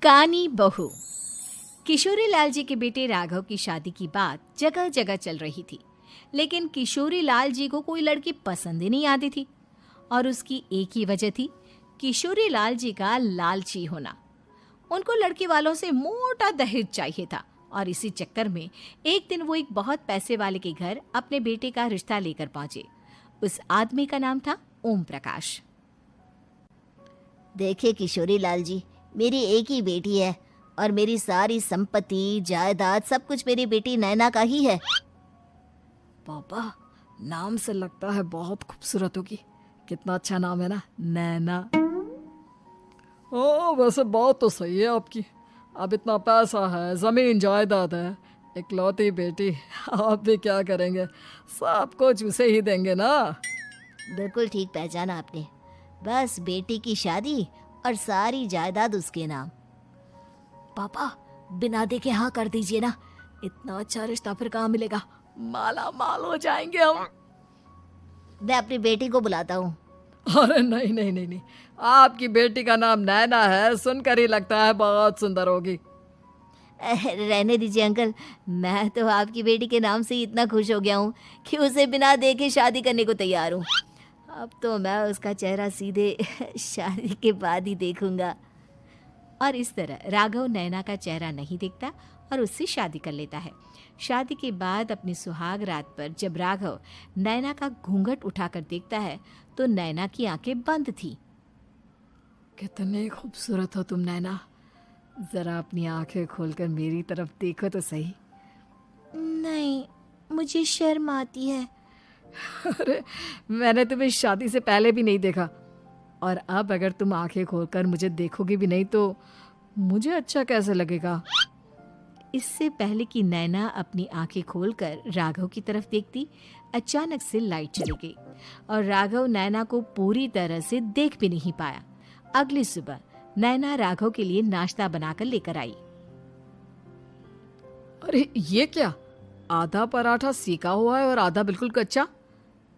कानी बहू। किशोरी लाल जी के बेटे राघव की शादी की बात जगह जगह चल रही थी, लेकिन किशोरी लाल जी को कोई लड़की पसंद ही नहीं आती थी। और उसकी एक ही वजह थी, किशोरी लाल जी का लालची होना। उनको लड़की वालों से मोटा दहेज चाहिए था और इसी चक्कर में एक दिन वो एक बहुत पैसे वाले के घर अपने बेटे का रिश्ता लेकर पहुंचे। उस आदमी का नाम था ओम प्रकाश। देखिए किशोरी लाल जी, मेरी एक ही बेटी है और मेरी सारी संपत्ति जायदाद सब कुछ मेरी बेटी नैना का ही है। पापा, नाम से लगता है बहुत खूबसूरत होगी। कितना अच्छा नाम है ना, नैना। ओ, वैसे बात तो सही है आपकी। अब इतना पैसा है, जमीन जायदाद है, इकलौती बेटी, आप भी क्या करेंगे? सब कुछ उसे ही देंगे ना। बिल्कुल ठीक पहचाना आपने। बस बेटी की शादी और सारी जायदाद उसके नाम। पापा, बिना देखे हाँ कर दीजिए ना। इतना अच्छा रिश्ता फिर कहाँ मिलेगा? माला माल हो जाएंगे हम। मैं अपनी बेटी को बुलाता हूँ। अरे नहीं नहीं नहीं नहीं, आपकी बेटी का नाम नैना है, सुनकर ही लगता है बहुत सुंदर होगी। रहने दीजिए अंकल, मैं तो आपकी बेटी के नाम से ही इतना खुश हो गया हूँ कि उसे बिना देखे शादी करने को तैयार हूँ। अब तो मैं उसका चेहरा सीधे शादी के बाद ही देखूंगा। और इस तरह राघव नैना का चेहरा नहीं देखता और उससे शादी कर लेता है। शादी के बाद अपनी सुहाग रात पर जब राघव नैना का घूंघट उठाकर देखता है तो नैना की आंखें बंद थी। कितनी खूबसूरत हो तुम नैना, जरा अपनी आंखें खोलकर मेरी तरफ देखो तो सही। नहीं, मुझे शर्म आती है। अरे, मैंने तुम्हें शादी से पहले भी नहीं देखा, और अब अगर तुम आंखें खोलकर मुझे देखोगी भी नहीं तो मुझे अच्छा कैसे लगेगा? इससे पहले कि नैना अपनी आंखें खोलकर राघव की तरफ देखती, अचानक से लाइट चली गई और राघव नैना को पूरी तरह से देख भी नहीं पाया। अगली सुबह नैना राघव के लिए नाश्ता बनाकर लेकर आई। अरे ये क्या, आधा पराठा सेका हुआ है और आधा बिल्कुल कच्चा।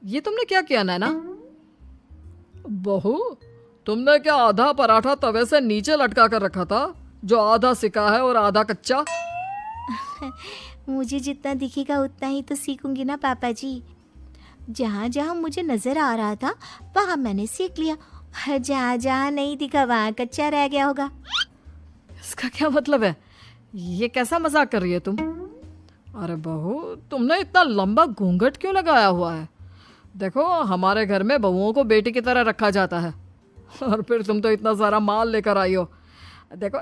ये तुमने क्या किया नैना? बहू, तुमने क्या आधा पराठा तवे से नीचे लटका कर रखा था, जो आधा सिका है और आधा कच्चा? मुझे जितना दिखेगा उतना ही तो सीखूंगी ना पापा जी। जहाँ जहाँ मुझे नजर आ रहा था वहाँ मैंने सीख लिया, जहाँ जहाँ नहीं दिखा वहाँ कच्चा रह गया होगा। इसका क्या मतलब है? ये कैसा मजाक कर रही है तुम? अरे बहू, तुमने इतना लंबा घूंघट क्यों लगाया हुआ है? देखो, हमारे घर में बहुओं को बेटी की तरह रखा जाता है, और फिर तुम तो इतना सारा माल लेकर आई हो। देखो,